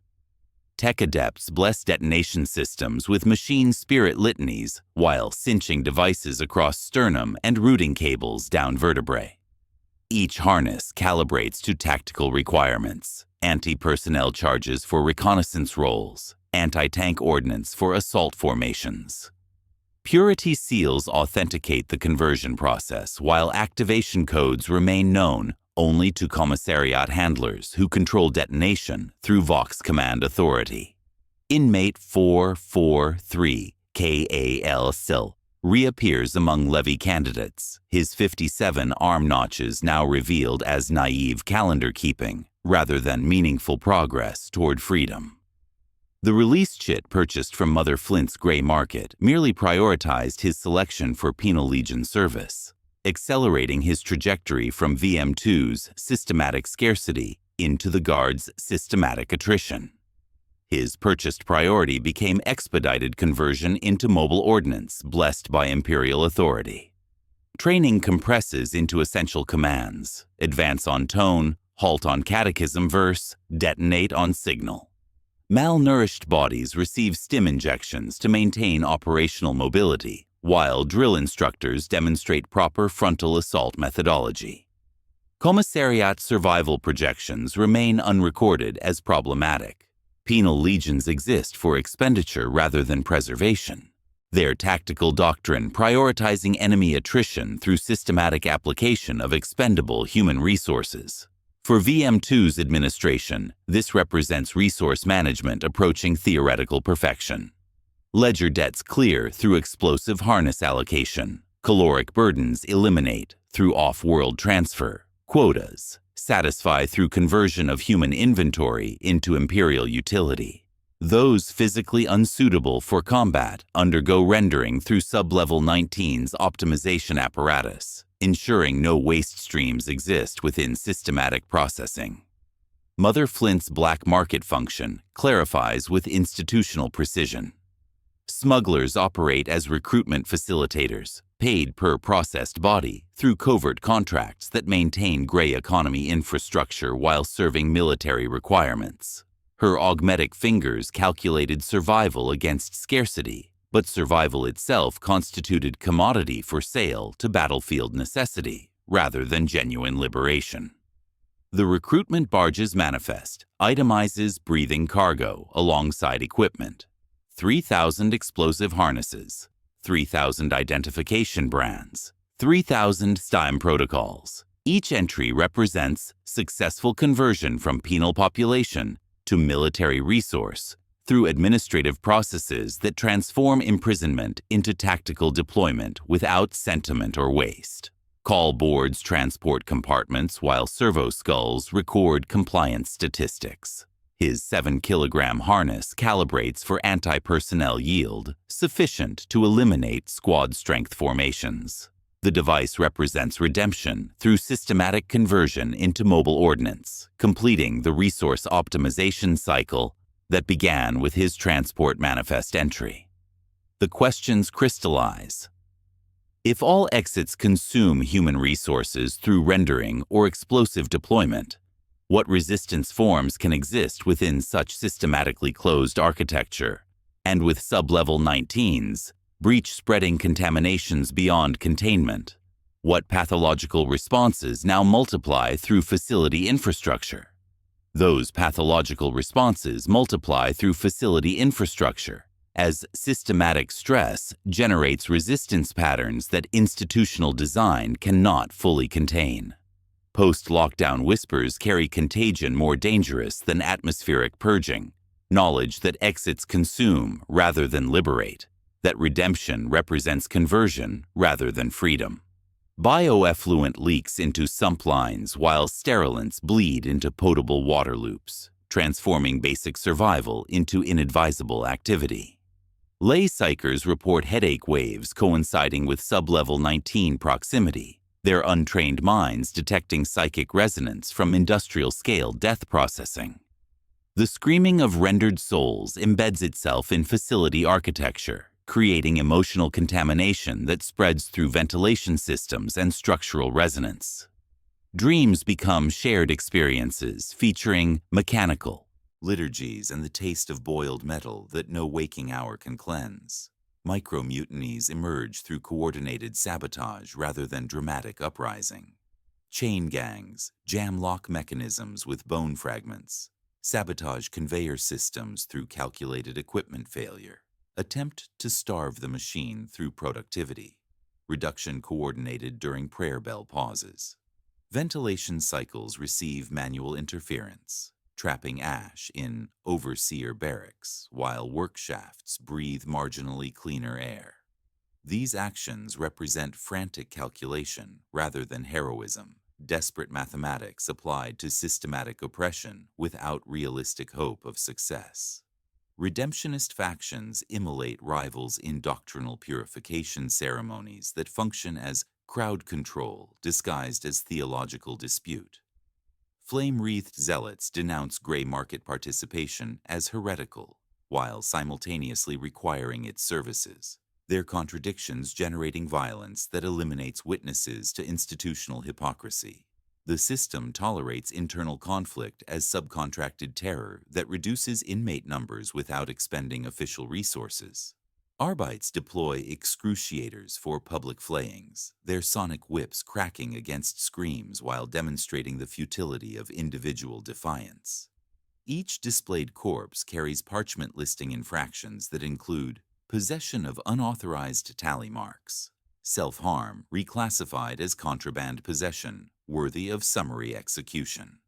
Tech adepts bless detonation systems with machine spirit litanies while cinching devices across sternum and routing cables down vertebrae. Each harness calibrates to tactical requirements, anti-personnel charges for reconnaissance roles, anti-tank ordnance for assault formations. Purity seals authenticate the conversion process while activation codes remain known only to commissariat handlers who control detonation through Vox Command Authority. Inmate 443, KAL Sil, reappears among levy candidates, his 57 arm notches now revealed as naive calendar keeping rather than meaningful progress toward freedom. The release chit purchased from Mother Flint's gray market merely prioritized his selection for Penal Legion service, accelerating his trajectory from VM2's systematic scarcity into the Guard's systematic attrition. His purchased priority became expedited conversion into mobile ordnance blessed by Imperial authority. Training compresses into essential commands: advance on tone, halt on catechism verse, detonate on signal. Malnourished bodies receive stim injections to maintain operational mobility, while drill instructors demonstrate proper frontal assault methodology. Commissariat survival projections remain unrecorded as problematic. Penal legions exist for expenditure rather than preservation. Their tactical doctrine prioritizing enemy attrition through systematic application of expendable human resources. For VM2's administration, this represents resource management approaching theoretical perfection. Ledger debts clear through explosive harness allocation. Caloric burdens eliminate through off-world transfer. Quotas satisfy through conversion of human inventory into Imperial utility. Those physically unsuitable for combat undergo rendering through Sublevel 19's optimization apparatus, ensuring no waste streams exist within systematic processing. Mother Flint's black market function clarifies with institutional precision. Smugglers operate as recruitment facilitators, paid per processed body through covert contracts that maintain gray economy infrastructure while serving military requirements. Her augmetic fingers calculated survival against scarcity, but survival itself constituted commodity for sale to battlefield necessity rather than genuine liberation. The recruitment barge's manifest itemizes breathing cargo alongside equipment: 3,000 explosive harnesses, 3,000 identification brands, 3,000 STIM protocols. Each entry represents successful conversion from penal population to military resource through administrative processes that transform imprisonment into tactical deployment without sentiment or waste. Call boards transport compartments while servo skulls record compliance statistics. His 7-kilogram harness calibrates for anti-personnel yield, sufficient to eliminate squad strength formations. The device represents redemption through systematic conversion into mobile ordnance, completing the resource optimization cycle that began with his transport manifest entry. The questions crystallize. If all exits consume human resources through rendering or explosive deployment, what resistance forms can exist within such systematically closed architecture? And with sub-level 19s, breach-spreading contaminations beyond containment, what pathological responses now multiply through facility infrastructure? Those pathological responses multiply through facility infrastructure, as systematic stress generates resistance patterns that institutional design cannot fully contain. Post-lockdown whispers carry contagion more dangerous than atmospheric purging, knowledge that exits consume rather than liberate, that redemption represents conversion rather than freedom. Bioeffluent leaks into sump lines while sterilants bleed into potable water loops, transforming basic survival into inadvisable activity. Lay psychers report headache waves coinciding with sub-level 19 proximity, their untrained minds detecting psychic resonance from industrial-scale death processing. The screaming of rendered souls embeds itself in facility architecture, creating emotional contamination that spreads through ventilation systems and structural resonance. Dreams become shared experiences featuring mechanical liturgies and the taste of boiled metal that no waking hour can cleanse. Micro-mutinies emerge through coordinated sabotage rather than dramatic uprising. Chain gangs jam lock mechanisms with bone fragments, sabotage conveyor systems through calculated equipment failure, attempt to starve the machine through productivity, reduction coordinated during prayer bell pauses. Ventilation cycles receive manual interference, trapping ash in overseer barracks while work shafts breathe marginally cleaner air. These actions represent frantic calculation rather than heroism, desperate mathematics applied to systematic oppression without realistic hope of success. Redemptionist factions immolate rivals in doctrinal purification ceremonies that function as crowd control disguised as theological dispute. Flame-wreathed zealots denounce gray market participation as heretical, while simultaneously requiring its services, their contradictions generating violence that eliminates witnesses to institutional hypocrisy. The system tolerates internal conflict as subcontracted terror that reduces inmate numbers without expending official resources. Arbites deploy excruciators for public flayings, their sonic whips cracking against screams while demonstrating the futility of individual defiance. Each displayed corpse carries parchment listing infractions that include possession of unauthorized tally marks, self-harm reclassified as contraband possession, worthy of summary execution.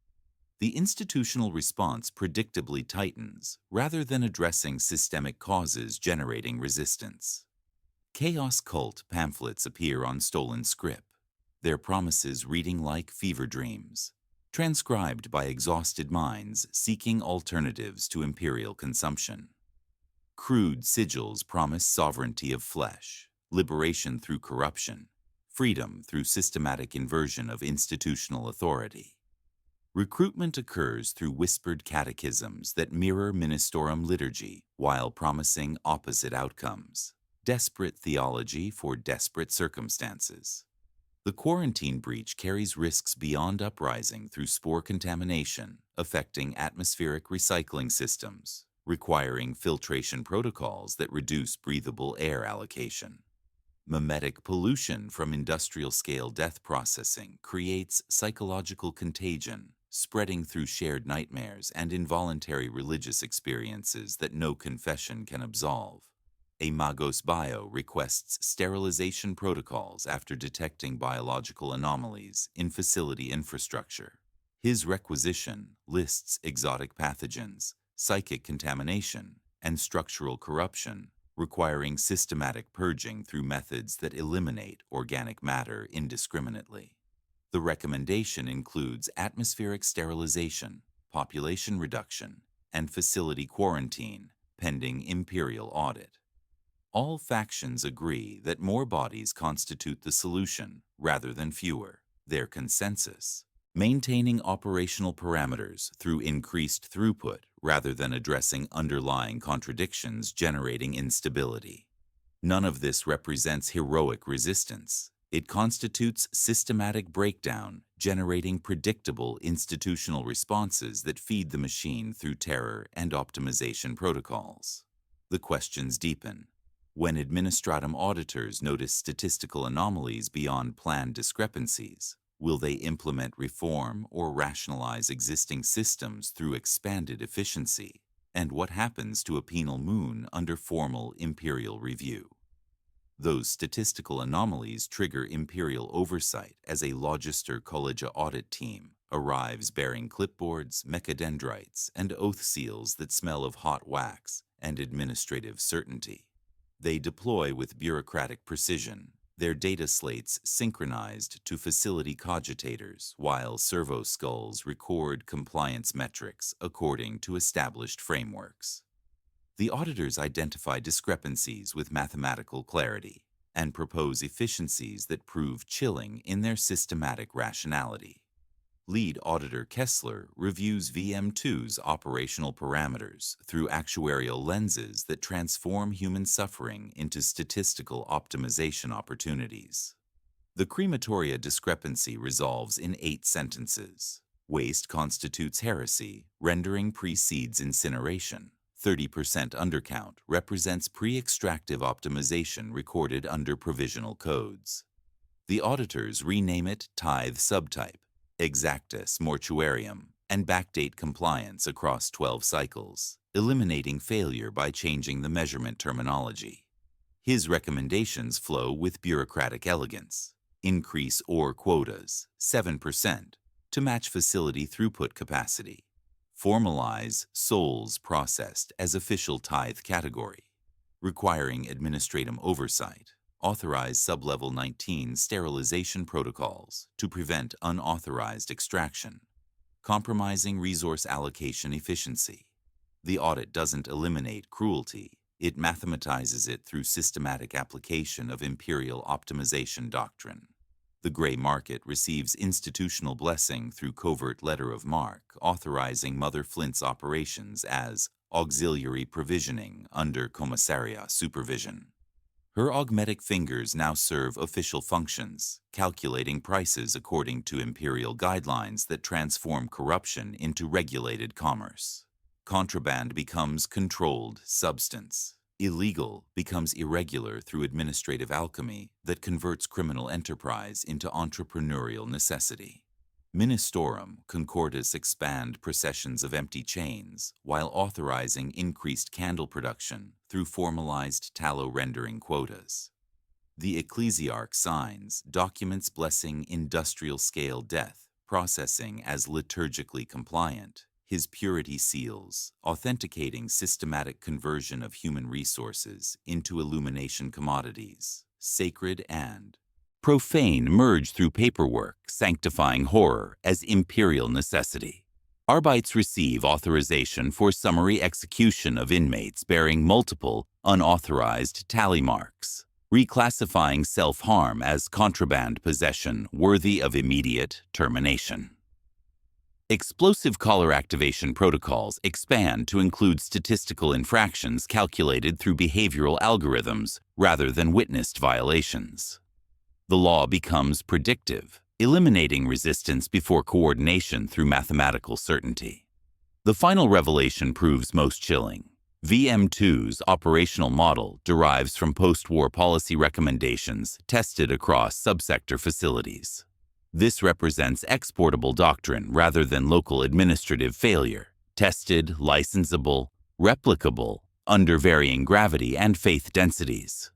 The institutional response predictably tightens rather than addressing systemic causes generating resistance. Chaos cult pamphlets appear on stolen script, their promises reading like fever dreams, transcribed by exhausted minds seeking alternatives to imperial consumption. Crude sigils promise sovereignty of flesh, liberation through corruption, freedom through systematic inversion of institutional authority. Recruitment occurs through whispered catechisms that mirror ministorum liturgy while promising opposite outcomes. Desperate theology for desperate circumstances. The quarantine breach carries risks beyond uprising through spore contamination, affecting atmospheric recycling systems, requiring filtration protocols that reduce breathable air allocation. Mimetic pollution from industrial-scale death processing creates psychological contagion, spreading through shared nightmares and involuntary religious experiences that no confession can absolve. A Magos Bio requests sterilization protocols after detecting biological anomalies in facility infrastructure. His requisition lists exotic pathogens, psychic contamination, and structural corruption, requiring systematic purging through methods that eliminate organic matter indiscriminately. The recommendation includes atmospheric sterilization, population reduction, and facility quarantine, pending Imperial audit. All factions agree that more bodies constitute the solution rather than fewer, their consensus. Maintaining operational parameters through increased throughput rather than addressing underlying contradictions generating instability. None of this represents heroic resistance. It constitutes systematic breakdown, generating predictable institutional responses that feed the machine through terror and optimization protocols. The questions deepen. When administratum auditors notice statistical anomalies beyond planned discrepancies, will they implement reform or rationalize existing systems through expanded efficiency? And what happens to a penal moon under formal imperial review? Those statistical anomalies trigger imperial oversight as a Logister Collegia audit team arrives bearing clipboards, mechadendrites, and oath seals that smell of hot wax and administrative certainty. They deploy with bureaucratic precision, their data slates synchronized to facility cogitators, while servo skulls record compliance metrics according to established frameworks. The auditors identify discrepancies with mathematical clarity and propose efficiencies that prove chilling in their systematic rationality. Lead Auditor Kessler reviews VM2's operational parameters through actuarial lenses that transform human suffering into statistical optimization opportunities. The crematoria discrepancy resolves in 8 sentences. Waste constitutes heresy, rendering precedes incineration. 30% undercount represents pre-extractive optimization recorded under provisional codes. The auditors rename it tithe subtype, exactus mortuarium, and backdate compliance across 12 cycles, eliminating failure by changing the measurement terminology. His recommendations flow with bureaucratic elegance. Increase ore quotas, 7%, to match facility throughput capacity. Formalize souls processed as official tithe category, requiring administratum oversight. Authorize Sublevel 19 sterilization protocols to prevent unauthorized extraction, compromising resource allocation efficiency. The audit doesn't eliminate cruelty, it mathematizes it through systematic application of imperial optimization doctrine. The gray market receives institutional blessing through covert letter of marque, authorizing Mother Flint's operations as auxiliary provisioning under commissaria supervision. Her augmetic fingers now serve official functions, calculating prices according to imperial guidelines that transform corruption into regulated commerce. Contraband becomes controlled substance. Illegal becomes irregular through administrative alchemy that converts criminal enterprise into entrepreneurial necessity. Ministorum Concordis expand processions of empty chains while authorizing increased candle production through formalized tallow rendering quotas. The ecclesiarch signs documents blessing industrial-scale death, processing as liturgically compliant, his purity seals, authenticating systematic conversion of human resources into illumination commodities, sacred and profane merge through paperwork, sanctifying horror as imperial necessity. Arbites receive authorization for summary execution of inmates bearing multiple, unauthorized tally marks, reclassifying self-harm as contraband possession worthy of immediate termination. Explosive caller activation protocols expand to include statistical infractions calculated through behavioral algorithms rather than witnessed violations. The law becomes predictive, eliminating resistance before coordination through mathematical certainty. The final revelation proves most chilling. VM2's operational model derives from post-war policy recommendations tested across subsector facilities. This represents exportable doctrine rather than local administrative failure, tested, licensable, replicable, under varying gravity and faith densities.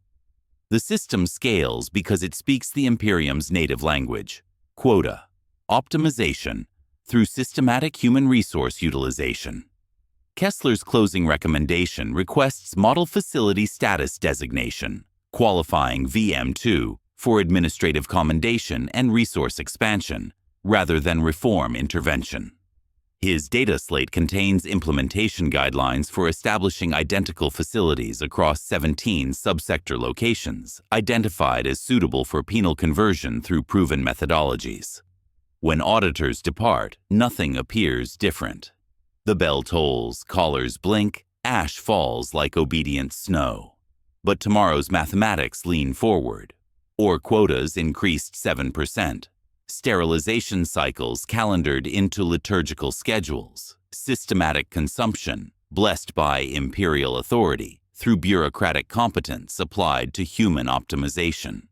The system scales because it speaks the Imperium's native language, quota, optimization, through systematic human resource utilization. Kessler's closing recommendation requests model facility status designation, qualifying VM2 for administrative commendation and resource expansion, rather than reform intervention. His data slate contains implementation guidelines for establishing identical facilities across 17 subsector locations, identified as suitable for penal conversion through proven methodologies. When auditors depart, nothing appears different. The bell tolls, collars blink, ash falls like obedient snow. But tomorrow's mathematics lean forward. Ore quotas increased 7%. Sterilization cycles calendared into liturgical schedules. Systematic consumption, blessed by imperial authority, through bureaucratic competence applied to human optimization.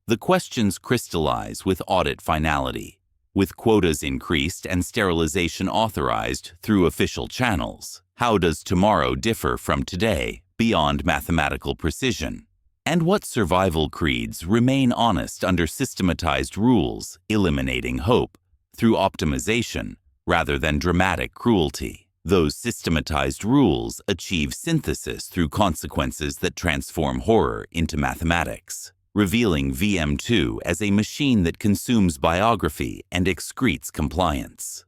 The questions crystallize with audit finality. With quotas increased and sterilization authorized through official channels, how does tomorrow differ from today beyond mathematical precision? And what survival creeds remain honest under systematized rules, eliminating hope through optimization rather than dramatic cruelty? Those systematized rules achieve synthesis through consequences that transform horror into mathematics, revealing VM2 as a machine that consumes biography and excretes compliance.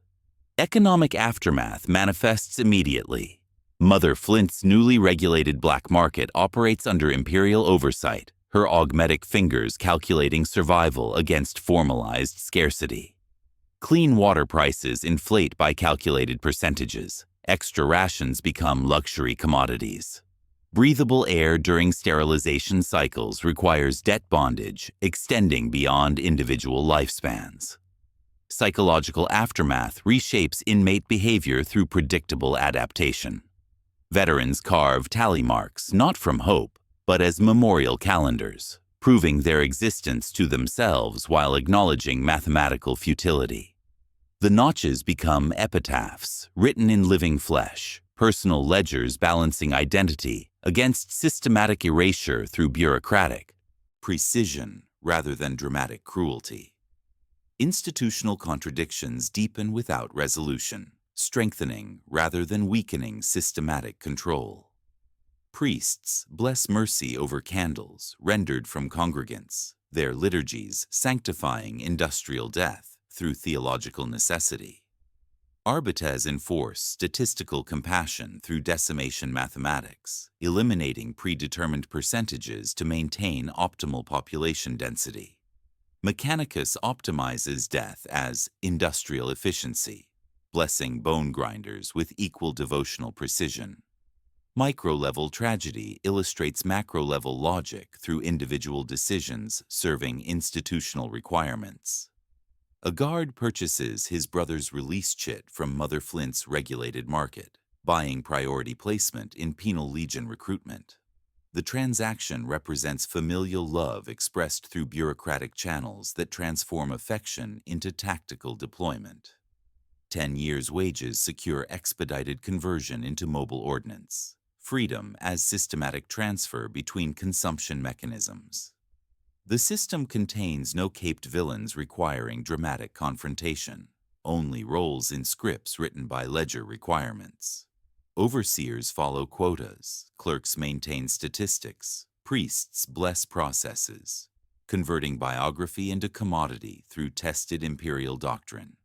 Economic aftermath manifests immediately. Mother Flint's newly regulated black market operates under imperial oversight, her augmetic fingers calculating survival against formalized scarcity. Clean water prices inflate by calculated percentages. Extra rations become luxury commodities. Breathable air during sterilization cycles requires debt bondage, extending beyond individual lifespans. Psychological aftermath reshapes inmate behavior through predictable adaptation. Veterans carve tally marks not from hope, but as memorial calendars, proving their existence to themselves while acknowledging mathematical futility. The notches become epitaphs, written in living flesh, personal ledgers balancing identity against systematic erasure through bureaucratic precision rather than dramatic cruelty. Institutional contradictions deepen without resolution, strengthening rather than weakening systematic control. Priests bless mercy over candles rendered from congregants, their liturgies sanctifying industrial death through theological necessity. Arbites enforce statistical compassion through decimation mathematics, eliminating predetermined percentages to maintain optimal population density. Mechanicus optimizes death as industrial efficiency, blessing bone grinders with equal devotional precision. Micro-level tragedy illustrates macro-level logic through individual decisions serving institutional requirements. A guard purchases his brother's release chit from Mother Flint's regulated market, buying priority placement in penal legion recruitment. The transaction represents familial love expressed through bureaucratic channels that transform affection into tactical deployment. 10 years' wages secure expedited conversion into mobile ordnance. Freedom as systematic transfer between consumption mechanisms. The system contains no caped villains requiring dramatic confrontation, only roles in scripts written by ledger requirements. Overseers follow quotas, clerks maintain statistics, priests bless processes, converting biography into commodity through tested imperial doctrine.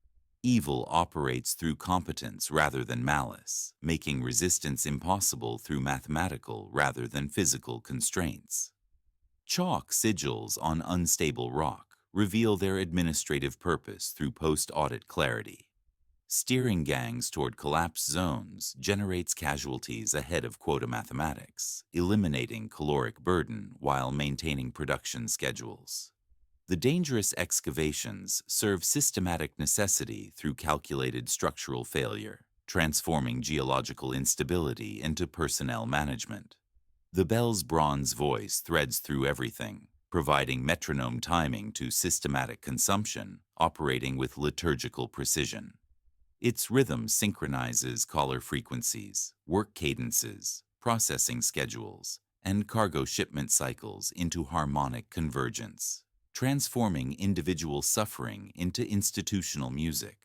Evil operates through competence rather than malice, making resistance impossible through mathematical rather than physical constraints. Chalk sigils on unstable rock reveal their administrative purpose through post-audit clarity. Steering gangs toward collapse zones generates casualties ahead of quota mathematics, eliminating caloric burden while maintaining production schedules. The dangerous excavations serve systematic necessity through calculated structural failure, transforming geological instability into personnel management. The bell's bronze voice threads through everything, providing metronome timing to systematic consumption, operating with liturgical precision. Its rhythm synchronizes caller frequencies, work cadences, processing schedules, and cargo shipment cycles into harmonic convergence, transforming individual suffering into institutional music.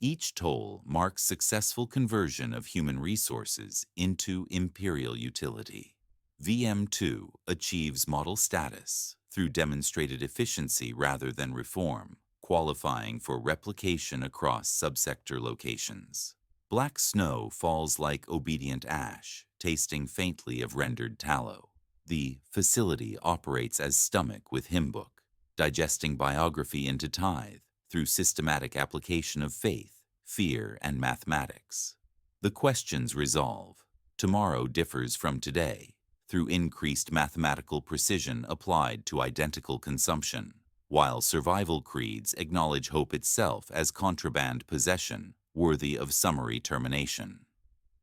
Each toll marks successful conversion of human resources into imperial utility. VM2 achieves model status through demonstrated efficiency rather than reform, qualifying for replication across subsector locations. Black snow falls like obedient ash, tasting faintly of rendered tallow. The facility operates as stomach with hymn book, digesting biography into tithe through systematic application of faith, fear, and mathematics. The questions resolve. Tomorrow differs from today through increased mathematical precision applied to identical consumption, while survival creeds acknowledge hope itself as contraband possession worthy of summary termination.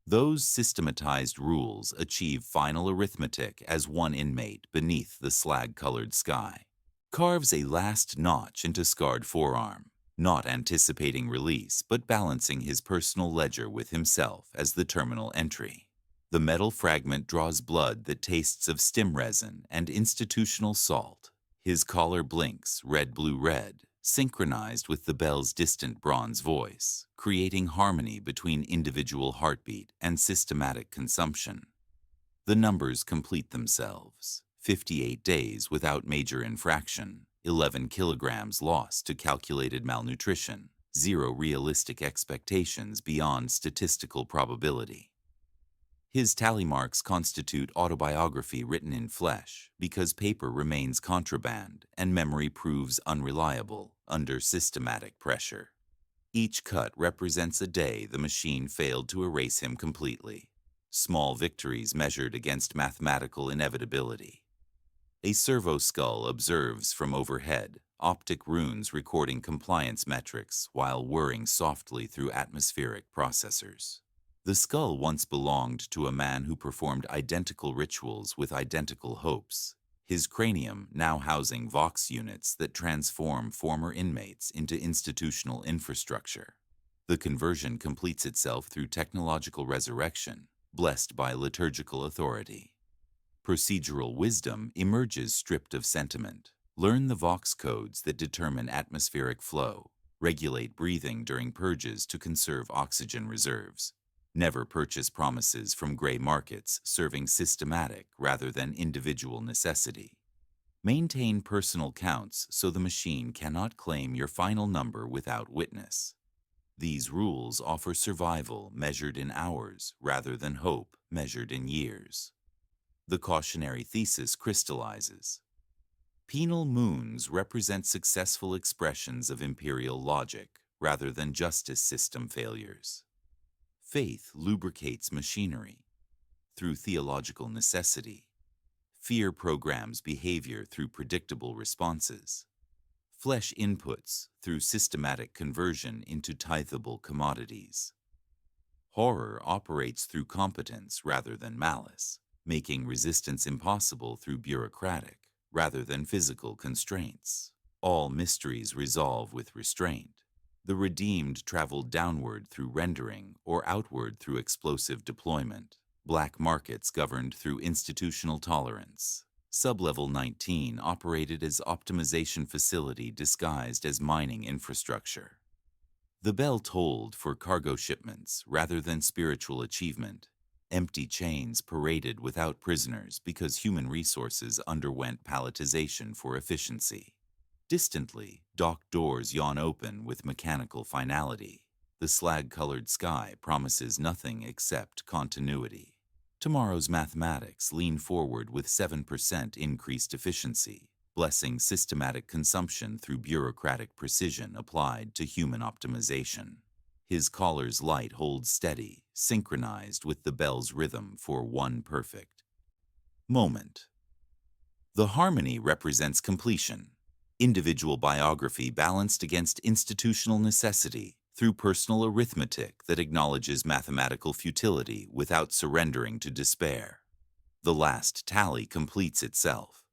Those systematized rules achieve final arithmetic as one inmate beneath the slag-colored sky carves a last notch into scarred forearm, not anticipating release but balancing his personal ledger with himself as the terminal entry. The metal fragment draws blood that tastes of stim resin and institutional salt. His collar blinks red-blue-red, synchronized with the bell's distant bronze voice, creating harmony between individual heartbeat and systematic consumption. The numbers complete themselves. 58 days without major infraction, 11 kilograms lost to calculated malnutrition, 0 realistic expectations beyond statistical probability. His tally marks constitute autobiography written in flesh because paper remains contraband and memory proves unreliable under systematic pressure. Each cut represents a day the machine failed to erase him completely. Small victories measured against mathematical inevitability. A servo skull observes from overhead, optic runes recording compliance metrics while whirring softly through atmospheric processors. The skull once belonged to a man who performed identical rituals with identical hopes, his cranium now housing Vox units that transform former inmates into institutional infrastructure. The conversion completes itself through technological resurrection, blessed by liturgical authority. Procedural wisdom emerges stripped of sentiment. Learn the Vox codes that determine atmospheric flow, regulate breathing during purges to conserve oxygen reserves. Never purchase promises from gray markets serving systematic rather than individual necessity. Maintain personal counts so the machine cannot claim your final number without witness. These rules offer survival measured in hours rather than hope measured in years. The cautionary thesis crystallizes. Penal moons represent successful expressions of imperial logic rather than justice system failures. Faith lubricates machinery through theological necessity. Fear programs behavior through predictable responses. Flesh inputs through systematic conversion into tithable commodities. Horror operates through competence rather than malice, making resistance impossible through bureaucratic rather than physical constraints. All mysteries resolve with restraint. The redeemed travel downward through rendering or outward through explosive deployment. Black markets governed through institutional tolerance. Sublevel 19 operated as optimization facility disguised as mining infrastructure. The bell tolled for cargo shipments rather than spiritual achievement. Empty chains paraded without prisoners because human resources underwent palletization for efficiency. Distantly, dock doors yawn open with mechanical finality. The slag-colored sky promises nothing except continuity. Tomorrow's mathematics lean forward with 7% increased efficiency, blessing systematic consumption through bureaucratic precision applied to human optimization. His collar's light holds steady, synchronized with the bell's rhythm for one perfect moment. The harmony represents completion, individual biography balanced against institutional necessity through personal arithmetic that acknowledges mathematical futility without surrendering to despair. The last tally completes itself,